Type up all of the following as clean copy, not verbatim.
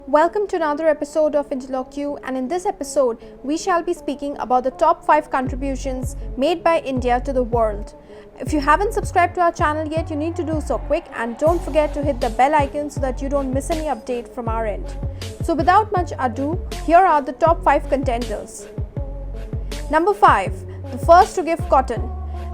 Welcome to another episode of Intl-o-Q, and in this episode, we shall be speaking about the top 5 contributions made by India to the world. If you haven't subscribed to our channel yet, you need to do so quick, and don't forget to hit the bell icon so that you don't miss any update from our end. So without much ado, here are the top 5 contenders. Number 5. The first to give cotton.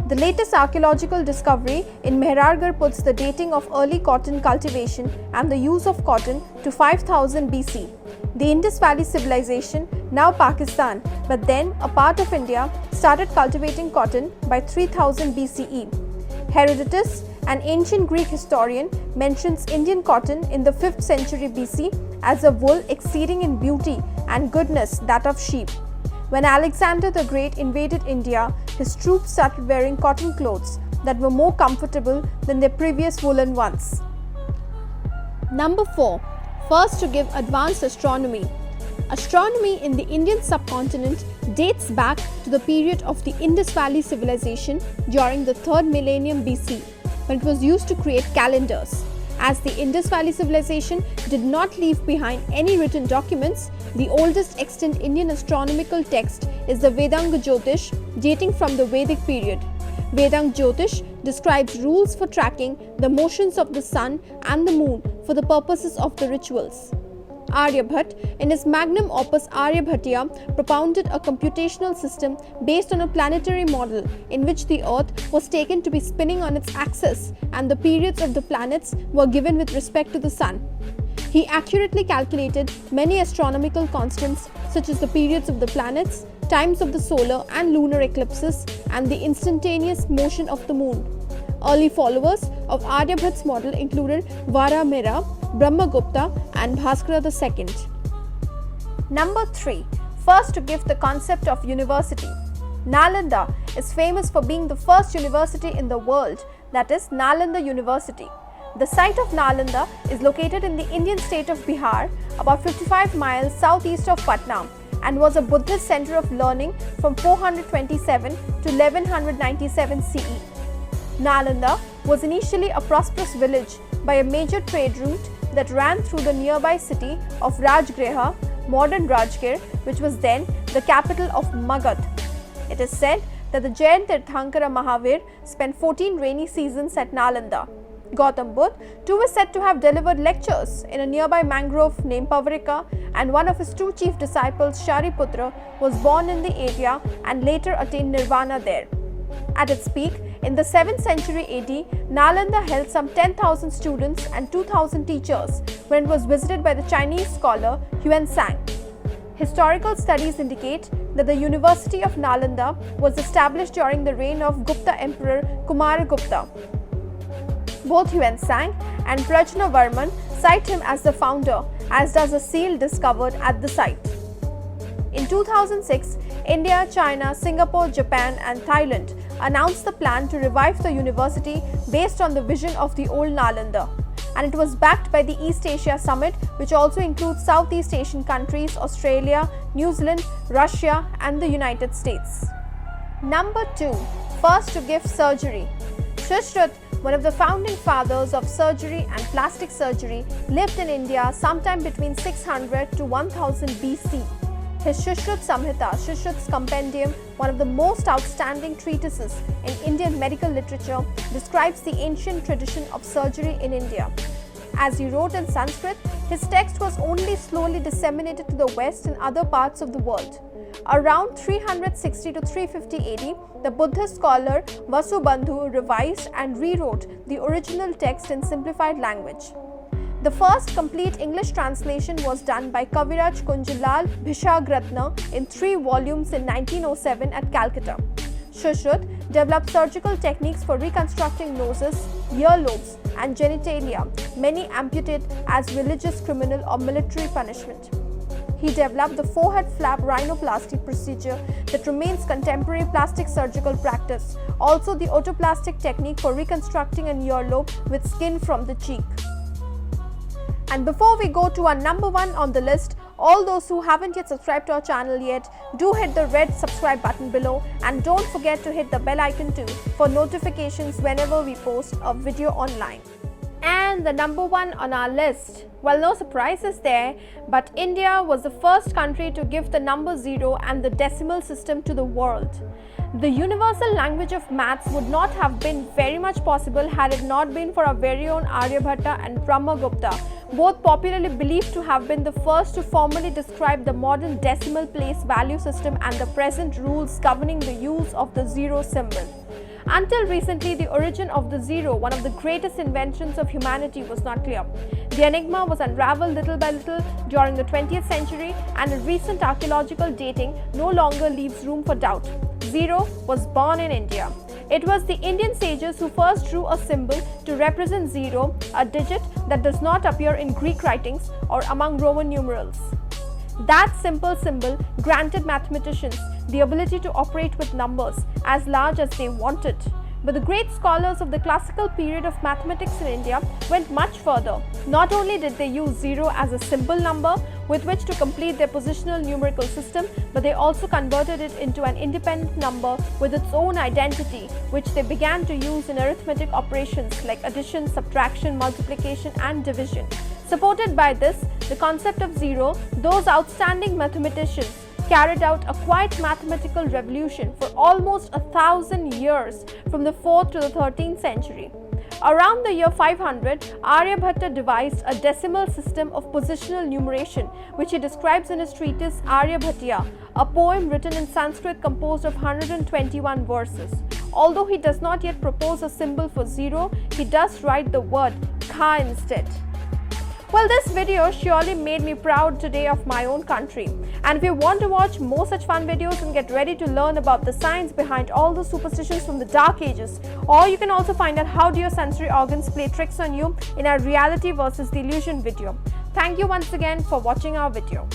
The latest archaeological discovery in Mehrargarh puts the dating of early cotton cultivation and the use of cotton to 5000 BC. The Indus Valley civilization, now Pakistan, but then a part of India, started cultivating cotton by 3000 BCE. Herodotus, an ancient Greek historian, mentions Indian cotton in the 5th century BC as a wool exceeding in beauty and goodness that of sheep. When Alexander the Great invaded India, his troops started wearing cotton clothes that were more comfortable than their previous woolen ones. Number 4. First to give advanced astronomy. Astronomy in the Indian subcontinent dates back to the period of the Indus Valley civilization during the 3rd millennium BC, when it was used to create calendars. As the Indus Valley civilization did not leave behind any written documents, the oldest extant Indian astronomical text is the Vedanga Jyotish, dating from the Vedic period. Vedanga Jyotish describes rules for tracking the motions of the sun and the moon for the purposes of the rituals. Aryabhatta, in his magnum opus Aryabhatta, propounded a computational system based on a planetary model in which the Earth was taken to be spinning on its axis and the periods of the planets were given with respect to the Sun. He accurately calculated many astronomical constants such as the periods of the planets, times of the solar and lunar eclipses, and the instantaneous motion of the moon. Early followers of Aryabhatta's model included Varamira, Brahmagupta, and Bhaskara II. Number 3. First to give the concept of university. Nalanda is famous for being the first university in the world, that is Nalanda University. The site of Nalanda is located in the Indian state of Bihar, about 55 miles southeast of Patna, and was a Buddhist center of learning from 427 to 1197 CE. Nalanda was initially a prosperous village by a major trade route that ran through the nearby city of Rajgriha, modern Rajgir, which was then the capital of Magad. It is said that the Jain Tirthankara Mahavir spent 14 rainy seasons at Nalanda. Gautam Buddha too is said to have delivered lectures in a nearby mangrove named Pavarika, and one of his 2 chief disciples, Shariputra, was born in the area and later attained nirvana there. At its peak, in the 7th century AD, Nalanda held some 10,000 students and 2,000 teachers when it was visited by the Chinese scholar Huansang. Historical studies indicate that the University of Nalanda was established during the reign of Gupta Emperor Kumaragupta. Both Huansang and Prajnavarman cite him as the founder, as does a seal discovered at the site. In 2006, India, China, Singapore, Japan, and Thailand announced the plan to revive the university based on the vision of the old Nalanda, and it was backed by the East Asia Summit, which also includes Southeast Asian countries, Australia, New Zealand, Russia, and the United States. Number 2. First to give surgery. Sushruta, one of the founding fathers of surgery and plastic surgery, lived in India sometime between 600 to 1000 BC. His Sushruta Samhita, Sushruta's Compendium, one of the most outstanding treatises in Indian medical literature, describes the ancient tradition of surgery in India. As he wrote in Sanskrit, his text was only slowly disseminated to the West and other parts of the world. Around 360 to 350 AD, the Buddhist scholar Vasubandhu revised and rewrote the original text in simplified language. The first complete English translation was done by Kaviraj Kunjalal Bhishagratna in 3 volumes in 1907 at Calcutta. Sushruta developed surgical techniques for reconstructing noses, earlobes, and genitalia, many amputate as religious, criminal, or military punishment. He developed the forehead flap rhinoplasty procedure that remains contemporary plastic surgical practice, also the otoplastic technique for reconstructing an earlobe with skin from the cheek. And before we go to our number 1 on the list, all those who haven't yet subscribed to our channel yet, do hit the red subscribe button below, and don't forget to hit the bell icon too for notifications whenever we post a video online. And the number one on our list, well, no surprises there, but India was the first country to give the number 0 and the decimal system to the world. The universal language of maths would not have been very much possible had it not been for our very own Aryabhatta and Brahmagupta, both popularly believed to have been the first to formally describe the modern decimal place value system and the present rules governing the use of the 0 symbol. Until recently, the origin of the 0, one of the greatest inventions of humanity, was not clear. The enigma was unraveled little by little during the 20th century, and in recent archaeological dating no longer leaves room for doubt. 0 was born in India. It was the Indian sages who first drew a symbol to represent 0, a digit that does not appear in Greek writings or among Roman numerals. That simple symbol granted mathematicians the ability to operate with numbers as large as they wanted. But the great scholars of the classical period of mathematics in India went much further. Not only did they use 0 as a simple number with which to complete their positional numerical system, but they also converted it into an independent number with its own identity, which they began to use in arithmetic operations like addition, subtraction, multiplication, and division. Supported by this, the concept of 0, those outstanding mathematicians carried out a quite mathematical revolution for almost 1,000 years from the 4th to the 13th century. Around the year 500, Aryabhatta devised a decimal system of positional numeration, which he describes in his treatise Aryabhattiya, a poem written in Sanskrit composed of 121 verses. Although he does not yet propose a symbol for 0, he does write the word Kha instead. Well, this video surely made me proud today of my own country. And if you want to watch more such fun videos and get ready to learn about the science behind all the superstitions from the dark ages, or you can also find out how do your sensory organs play tricks on you in our reality versus the illusion video. Thank you once again for watching our video.